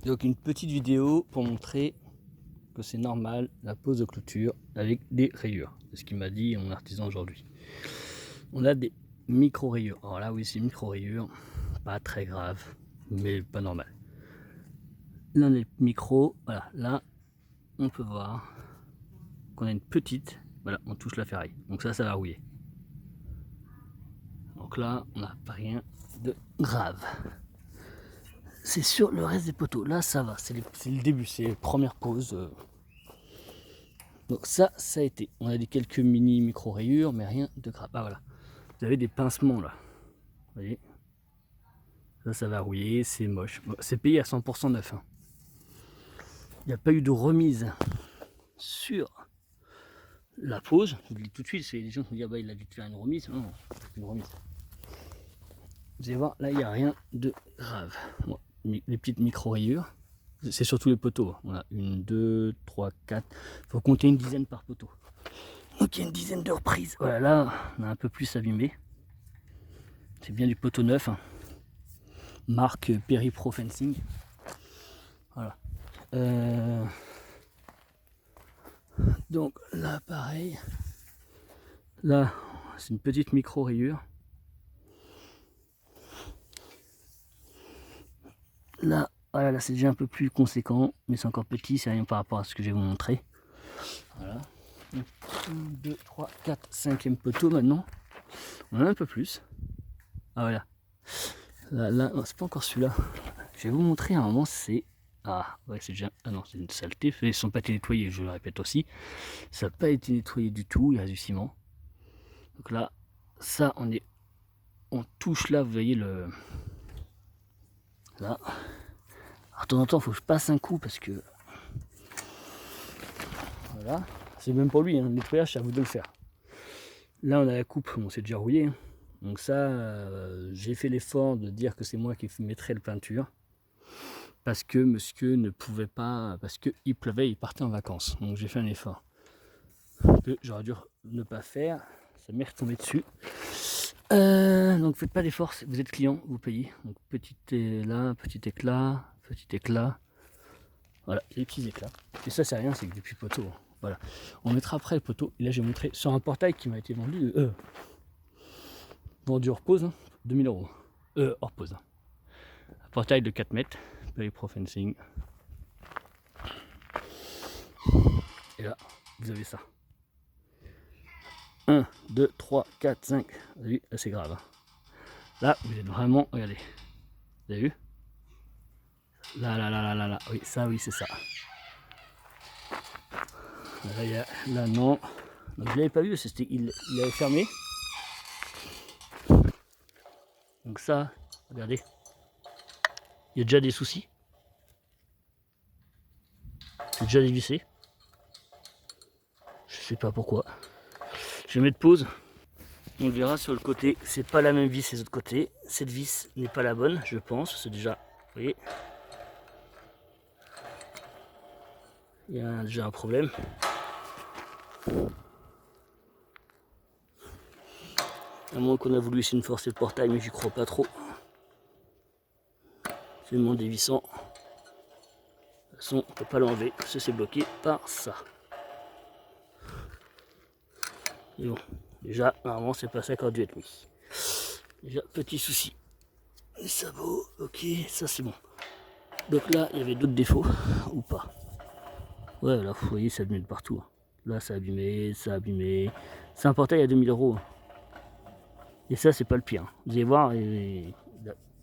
Donc une petite vidéo pour montrer que c'est normal la pose de clôture avec des rayures. C'est ce qu'il m'a dit mon artisan aujourd'hui. On a des micro-rayures. Alors là oui c'est micro-rayures, pas très grave, mais pas normal. Là on a les micros, voilà, là on peut voir qu'on a une petite, voilà, on touche la ferraille. Donc ça va rouiller. Donc là on n'a pas rien de grave. C'est sur le reste des poteaux, là ça va, c'est le début, c'est les premières poses. Donc ça a été. On a des quelques micro rayures, mais rien de grave. Ah voilà, vous avez des pincements là. Vous voyez, ça va rouiller, c'est moche. Bon, c'est payé à 100% neuf. Hein. Il n'y a pas eu de remise sur la pose. Je vous le dis tout de suite, c'est les gens qui me disent ah bah il a dû te faire une remise. Non, une remise. Vous allez voir, là il n'y a rien de grave. Bon, les petites micro rayures. C'est surtout les poteaux. On a 1, 2, 3, 4. Il faut compter une dizaine par poteau. Donc il y a une dizaine de reprises. Voilà, là on a un peu plus abîmé. C'est bien du poteau neuf. Hein. Marque Peripro Fencing. Voilà. Donc là pareil. Là c'est une petite micro rayure. Là, voilà, là c'est déjà un peu plus conséquent, mais c'est encore petit, c'est rien par rapport à ce que je vais vous montrer. Voilà. 1, 2, 3, 4, 5e poteau maintenant. On en a un peu plus. Ah voilà. Là c'est pas encore celui-là. Je vais vous montrer à un moment, c'est. Ah ouais, c'est déjà. Ah non, c'est une saleté. Ils ne sont pas été nettoyés, je le répète aussi. Ça n'a pas été nettoyé du tout, il y a du ciment. Donc là, ça on touche là, vous voyez le. Là. Alors, de temps en temps, il faut que je passe un coup parce que. Voilà. C'est même pour lui, hein. Le nettoyage, c'est à vous de le faire. Là, on a la coupe, bon, c'est déjà rouillé. Hein. Donc ça, j'ai fait l'effort de dire que c'est moi qui mettrais la peinture. Parce que monsieur ne pouvait pas, parce qu'il pleuvait, il partait en vacances. Donc j'ai fait un effort que j'aurais dû ne pas faire. Ça m'est retombé dessus. Donc faites pas d'effort, vous êtes client, vous payez. Donc petit là, petit éclat. Voilà, les petits éclats. Et ça c'est rien, c'est que depuis poteau. Voilà. On mettra après le poteau. Et là j'ai montré sur un portail qui m'a été vendu hors pause, hein, 2000 €. Hors pause. Un portail de 4 mètres, Peripro Fencing. Et là, vous avez ça. 1, 2, 3, 4, 5. Vous avez vu, là c'est grave. Hein. Là, vous êtes vraiment. Regardez. Vous avez vu? Là. Oui, ça, oui, c'est ça. Là, non. Donc, je l'avais pas vu, il avait fermé. Donc ça, regardez. Il y a déjà des soucis. C'est déjà dévissé. Je sais pas pourquoi. Je vais mettre pause. On le verra sur le côté. C'est pas la même vis les autres côtés. Cette vis n'est pas la bonne, je pense. C'est déjà. Vous voyez. Il y a déjà un problème. À moins qu'on a voulu essayer de forcer le portail, mais j'y crois pas trop. C'est le monde dévissant. De toute façon, on ne peut pas l'enlever. C'est bloqué par ça. Et bon, déjà, normalement, c'est pas ça qui a dû être mis. Déjà, petit souci. Les sabots, ok, ça c'est bon. Donc là, il y avait d'autres défauts, ou pas. Ouais, là, vous voyez, ça abîme de partout. Là, ça a abîmé, ça a abîmé. C'est un portail à 2000 €. Et ça, c'est pas le pire. Vous allez voir,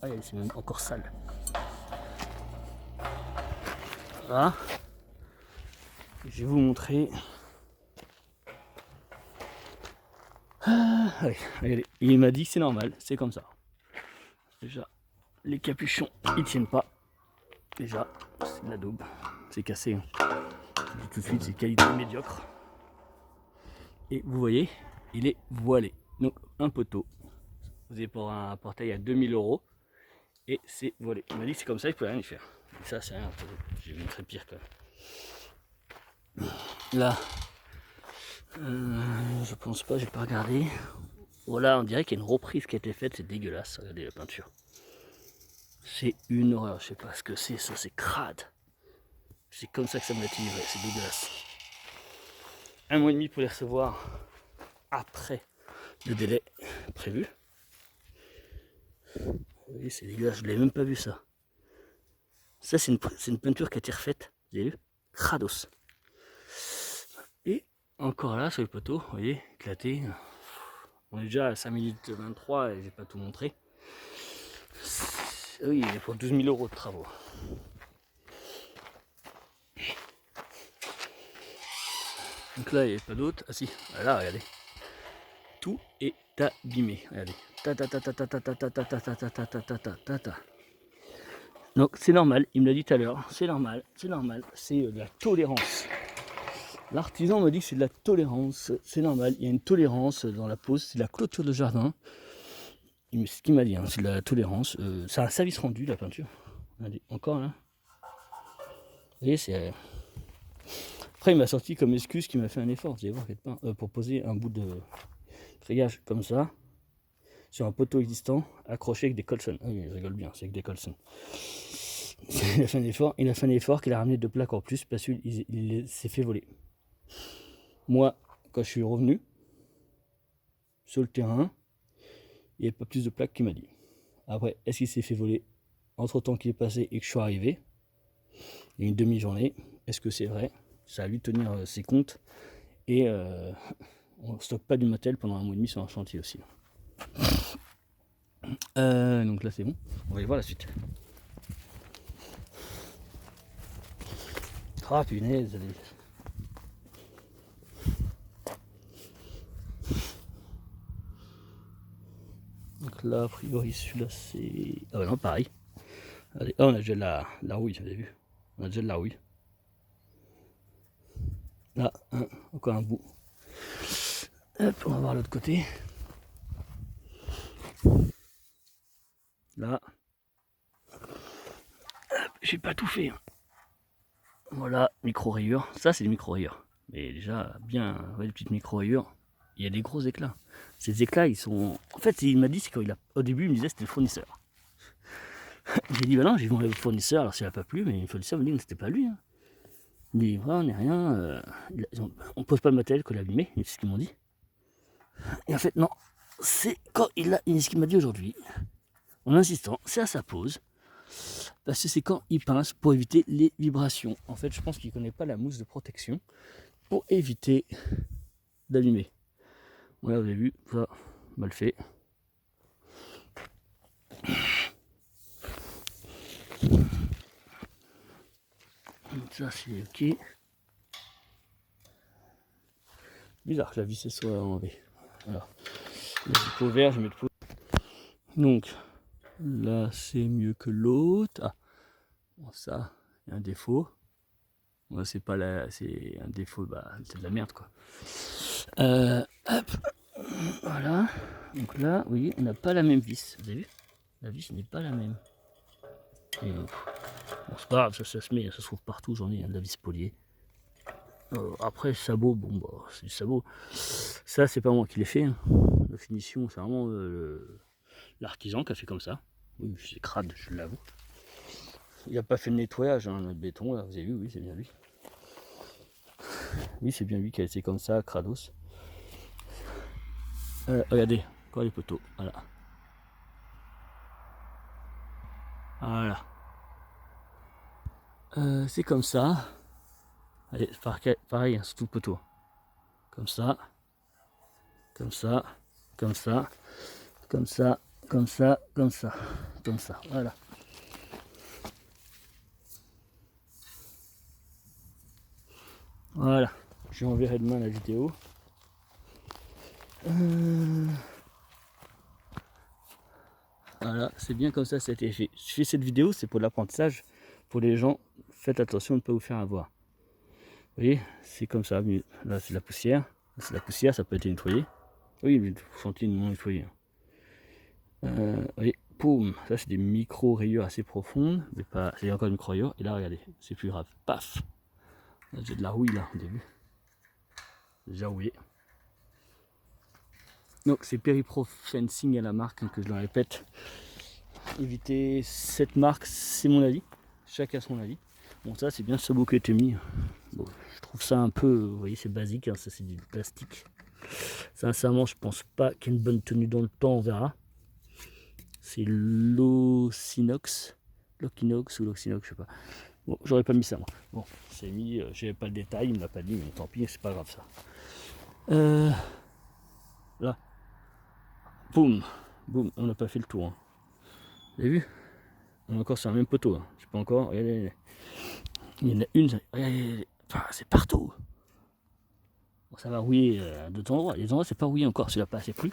ah, c'est même encore sale. Voilà. Je vais vous montrer. Ah, ouais, regardez. Il m'a dit que c'est normal, c'est comme ça. Déjà, les capuchons, ils tiennent pas. Déjà, c'est de la daube. C'est cassé. Hein. Je dis tout de suite, c'est qualité médiocre. Et vous voyez, il est voilé. Donc, un poteau. Vous avez pour un portail à 2000 € et c'est voilé. Il m'a dit que c'est comme ça, il ne pouvait rien y faire. Et ça, c'est rien. J'ai vu très pire quand même. Là, je pense pas, j'ai pas regardé. Voilà, on dirait qu'il y a une reprise qui a été faite, c'est dégueulasse. Regardez la peinture. C'est une horreur, je sais pas ce que c'est, ça c'est crade. C'est comme ça que ça m'a été livré, c'est dégueulasse. 1 mois et demi pour les recevoir après le délai prévu. Oui, c'est dégueulasse, je l'avais même pas vu ça. Ça c'est une peinture qui a été refaite, vous avez vu? Crados. Et encore là sur le poteau, vous voyez, éclaté. On est déjà à 5 minutes 23 et j'ai pas tout montré. Oui, il est pour 12 000 € de travaux. Donc là, il n'y avait pas d'autre. Ah si, là, regardez. Tout est abîmé. Regardez. Donc c'est normal, il me l'a dit tout à l'heure. C'est normal, c'est normal. C'est de la tolérance. L'artisan me dit que c'est de la tolérance. C'est normal, il y a une tolérance dans la pose. C'est la clôture de jardin. C'est ce qu'il m'a dit, hein, c'est de la tolérance. C'est un service rendu, la peinture. Regardez, encore là. Vous voyez, c'est... Après, il m'a sorti comme excuse qu'il m'a fait un effort, vous allez voir, pour poser un bout de grillage comme ça, sur un poteau existant, accroché avec des colsons. Ah oui, je rigole bien, c'est avec des colsons. Il a fait un effort qu'il a ramené 2 plaques en plus parce qu'il s'est fait voler. Moi, quand je suis revenu sur le terrain, il n'y avait pas plus de plaques qu'il m'a dit. Après, est-ce qu'il s'est fait voler entre temps qu'il est passé et que je suis arrivé? Il y a une demi-journée. Est-ce que c'est vrai? Ça a lui tenir ses comptes. Et on ne stocke pas du matériel pendant 1 mois et demi sur un chantier aussi. Donc là c'est bon. On va aller voir la suite. Ah punaise, allez. Donc là, a priori, celui-là c'est... Ah bah non, pareil. Allez, on a déjà de la rouille, vous avez vu? On a déjà de la rouille. Là, encore un bout. Hop, on va voir l'autre côté. Là. J'ai pas tout fait. Voilà, micro-rayures. Ça, c'est des micro-rayures. Mais déjà, bien, ouais, des petites micro-rayures. Il y a des gros éclats. Ces éclats, ils sont... En fait, il m'a dit, c'est quand il a... Au début, il me disait que c'était le fournisseur. J'ai dit, bah non, j'ai demandé au fournisseur, alors ça n'a pas plu, mais le fournisseur me dit que c'était pas lui. Hein. Il dit, voilà, on n'est rien. On pose pas le matériel qu'on a abîmé, c'est ce qu'ils m'ont dit. Et en fait, non. C'est quand ce qu'il m'a dit aujourd'hui, en insistant, c'est à sa pause. Parce que c'est quand il pince pour éviter les vibrations. En fait, je pense qu'il ne connaît pas la mousse de protection pour éviter d'allumer. Voilà, vous avez vu, ça, mal fait. Ça, c'est ok. Bizarre que la vis soit enlevée. Alors, là, j'ai le pot vert, je mets le pot. Donc, là, c'est mieux que l'autre. Ah, bon, ça, il y a un défaut. Moi, c'est pas là, c'est un défaut, bah, c'est de la merde, quoi. Hop, voilà. Donc là, vous voyez, on n'a pas la même vis. Vous avez vu? La vis n'est pas la même. Et, bon, c'est pas grave, ça se met, ça se trouve partout, j'en ai de la vis polier. Après, sabot, bon, bah, c'est du sabot. Ça, c'est pas moi qui l'ai fait. Hein. La finition, c'est vraiment l'artisan qui a fait comme ça. Oui, c'est crade, je l'avoue. Il n'a pas fait le nettoyage, hein, le béton, là, vous avez vu, oui, c'est bien lui. Oui, c'est bien lui qui a été comme ça, crados. Regardez, encore les poteaux, voilà. Voilà. C'est comme ça. Allez, pareil, hein, c'est tout le poteau. Comme ça. Comme ça. Comme ça. Comme ça. Comme ça. Comme ça. Comme ça. Voilà. Voilà. Je enverrai demain la vidéo. Voilà, c'est bien comme ça a été fait. Je fais cette vidéo, c'est pour l'apprentissage. Pour les gens, faites attention de ne pas vous faire avoir. Vous voyez, c'est comme ça. Là, c'est la poussière. C'est la poussière, ça peut être nettoyé. Oui, mais vous sentez non nettoyé. Vous voyez, poum, ça c'est des micro-rayures assez profondes. Mais pas, c'est encore une micro-rayure. Et là, regardez, c'est plus grave. Paf! J'ai de la rouille là, au début. Déjà rouillé. Donc c'est Peripro Fencing à la marque, hein, que je le répète. éviter cette marque, c'est mon avis. Chacun son avis. Bon, ça c'est bien ce sabot qui a été mis. Bon, je trouve ça un peu, vous voyez, c'est basique, hein, ça c'est du plastique. Sincèrement, je pense pas qu'il y ait une bonne tenue dans le temps, on verra. C'est l'Oxinox ou l'Oxinox, je sais pas. Bon, j'aurais pas mis ça moi. Bon, c'est mis, j'avais pas le détail, il me l'a pas dit, mais tant pis, c'est pas grave ça. Là, boum, boum, on n'a pas fait le tour. Hein. Vous avez vu? On est encore sur le même poteau. Hein. Je sais pas encore. Regardez, il y en a une. Regardez, enfin, c'est partout. Bon, ça va rouiller à d'autres endroits. Les endroits, c'est pas rouillé encore. Celui-là passait plus.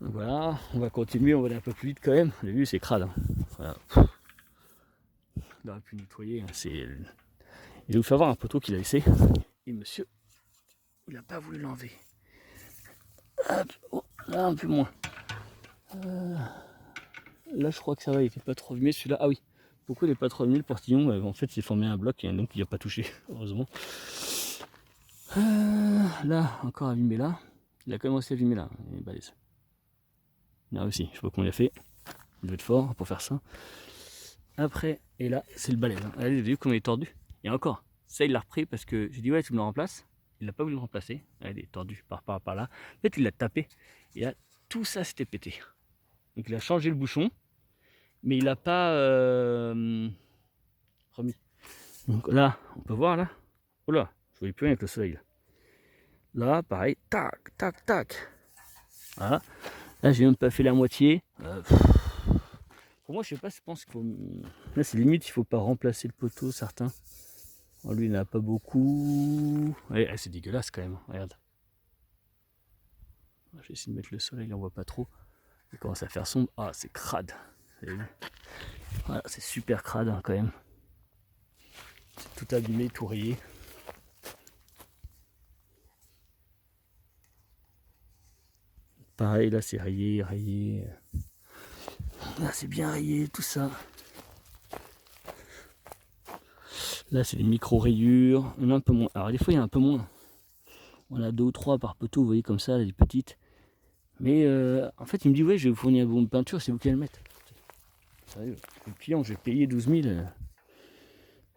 Donc voilà, on va continuer. On va aller un peu plus vite quand même. Vous avez vu, c'est crade. Hein. Voilà. On aurait pu nettoyer. Hein. Il vous fait avoir un poteau qu'il a laissé. Et monsieur, il n'a pas voulu l'enlever. Hop, oh, là un peu moins. Là, je crois que ça va. Il fait pas trop abîmé. Celui-là, ah oui. Pourquoi il n'est pas trop abîmé le portillon? En fait, il s'est formé un bloc et donc il n'a pas touché. Heureusement. Là, encore abîmé là. Il a commencé à abîmer là. Il est balèze. Il a réussi. Je sais pas comment il a fait. Il doit être fort pour faire ça. Après, et là, c'est le balèze. Hein. Allez, vous avez vu comment il est tordu? Et encore, ça il l'a repris parce que j'ai dit ouais, tu me le remplaces. Il n'a pas voulu le remplacer. Allez, il est tordu par là. En fait, il l'a tapé. Et là, tout ça s'était pété. Donc il a changé le bouchon. Mais il n'a pas remis. Donc là, on peut voir là. Oh là, je ne voyais plus rien avec le soleil. Là, pareil, tac, tac, tac. Voilà. Là, j'ai même pas fait la moitié. Pour moi, je sais pas, je pense qu'il faut. Là, c'est limite, il faut pas remplacer le poteau, certains. Alors, lui, il n'a pas beaucoup. Ouais, c'est dégueulasse quand même. Regarde. Je vais essayer de mettre le soleil, là, on voit pas trop. Il commence à faire sombre. Ah, c'est crade. Voilà, c'est super crade hein, quand même. C'est tout abîmé, tout rayé. Pareil, là, c'est rayé, rayé. Là, c'est bien rayé, tout ça. Là, c'est des micro-rayures. Il y en a un peu moins. Alors, des fois, il y a un peu moins. On a 2 ou 3 par poteau, vous voyez, comme ça, les petites. Mais en fait, il me dit, ouais, je vais vous fournir une peinture, c'est vous qui allez le mettre. Sérieux, le client, j'ai payé 12 000.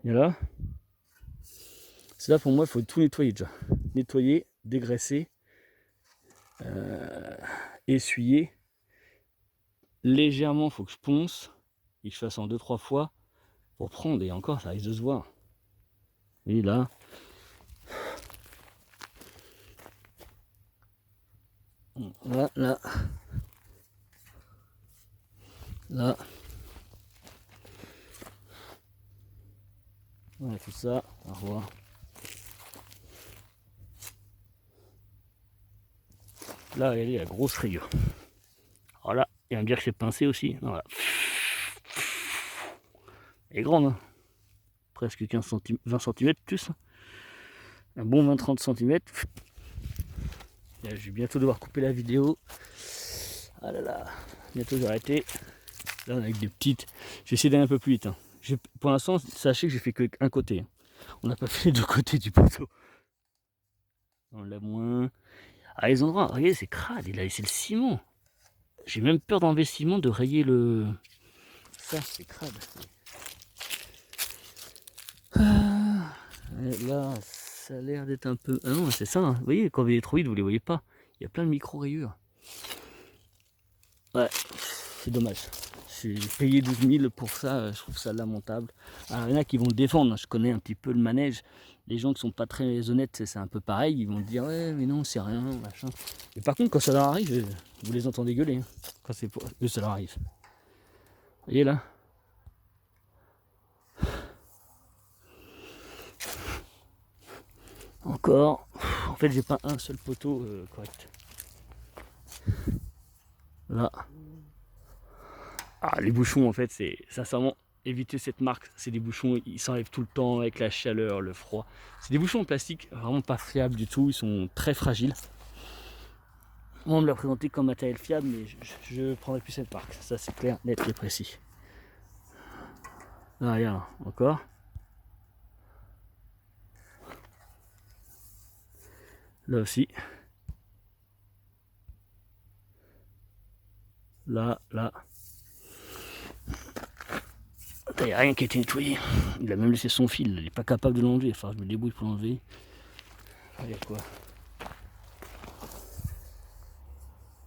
Et là, c'est là pour moi, il faut tout nettoyer déjà. Nettoyer, dégraisser, essuyer. Légèrement, il faut que je ponce et que je fasse en 2-3 fois pour prendre. Et encore, ça risque de se voir. Et là, là, voilà, tout ça, au revoir. Là, regardez la grosse rayure. Alors là, il va me dire que c'est pincé aussi. Voilà. Elle est grande, hein. Presque 15 cm, 20 cm plus. Un bon 20-30 cm. Je vais bientôt devoir couper la vidéo. Ah là là, bientôt j'ai arrêté. Là on a avec des petites. Je vais essayer d'aller un peu plus vite. Hein. Pour l'instant, sachez que j'ai fait qu'un côté. Hein. On n'a pas fait les 2 côtés du poteau. On l'a moins. Ah les endroits, regardez c'est crade, il a laissé le ciment. J'ai même peur d'enlever le ciment, de rayer le. Ça c'est crade. Ah, là, ça a l'air d'être un peu. Ah non, c'est ça. Hein. Vous voyez, quand vous allez trop vite, vous les voyez pas. Il y a plein de micro-rayures. Ouais, c'est dommage. J'ai payé 12 000 pour ça, je trouve ça lamentable. Alors, il y en a qui vont le défendre, hein. Je connais un petit peu le manège. Les gens qui sont pas très honnêtes, c'est un peu pareil. Ils vont dire ouais, mais non, c'est rien, machin. Mais par contre, quand ça leur arrive, vous les entendez gueuler. Hein. Quand c'est pour eux, ça leur arrive. Vous voyez là? Encore. En fait, j'ai pas un seul poteau correct. Là. Ah, les bouchons, en fait, c'est sincèrement éviter cette marque. C'est des bouchons, ils s'enlèvent tout le temps avec la chaleur, le froid. C'est des bouchons en plastique, vraiment pas fiables du tout. Ils sont très fragiles. Moi, on me l'a présenté comme matériel fiable, mais je prendrai plus cette marque. Ça, c'est clair, net et précis. Là, regarde, encore. Là aussi. Là. Il n'y a rien qui a été nettoyé. Il a même laissé son fil, il n'est pas capable de l'enlever. Enfin, je me débrouille pour l'enlever. Il y a quoi?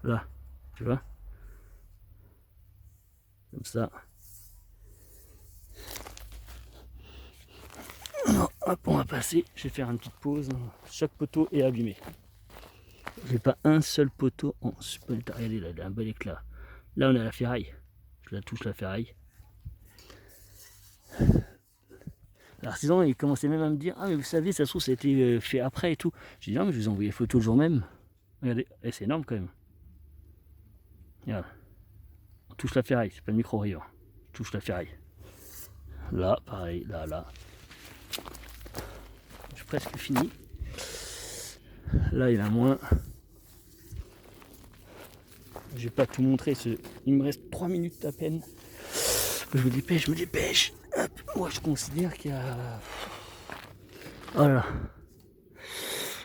Là, tu vois? Comme ça. Non, hop, on va passer. Je vais faire une petite pause. Chaque poteau est abîmé. J'ai pas un seul poteau en spelta. Regardez là, il a un bel éclat. Là, on a la ferraille. Je la touche, la ferraille. L'artisan, il commençait même à me dire: ah, mais vous savez, ça se trouve, ça a été fait après et tout. J'ai dit: non, mais je vous ai envoyé photo le jour même. Regardez, et c'est énorme quand même. Regarde. On touche la ferraille, c'est pas le micro-rayure. Je touche la ferraille. Là, pareil, là, là. Je suis presque fini. Là, il y en a moins. Je vais pas tout montrer. Il me reste 3 minutes à peine. Je me dépêche. Hop. Moi, je considère qu'il y a... Voilà.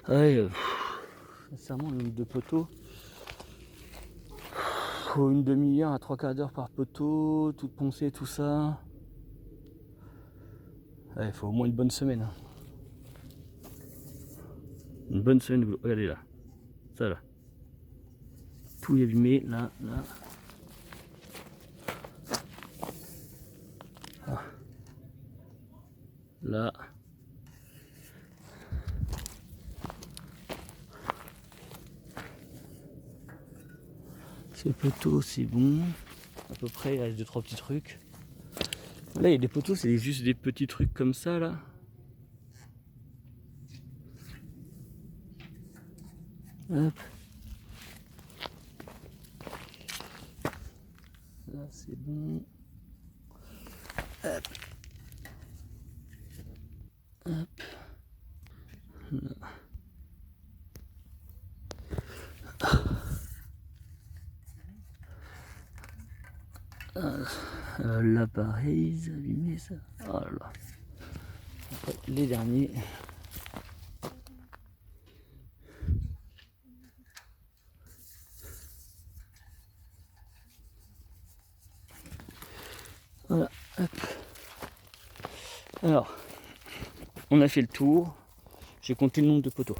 Ouais, sincèrement, le nombre de poteaux. Faut une demi-heure à 3/4 d'heure par poteau, tout poncer, tout ça. Il faut au moins une bonne semaine. Hein. Une bonne semaine, regardez là. Ça là. Tout est abîmé, là, là. Ah. Là. Ce poteau, c'est bon. À peu près, il reste 2-3 petits trucs. Là, il y a des poteaux, c'est juste des petits trucs comme ça, là. Hop. Là, c'est bon. Hop. Hop. Là. Là, pareil, c'est abîmé, ça. Oh là là. Après, les derniers. Voilà, hop. Alors, on a fait le tour. J'ai compté le nombre de poteaux.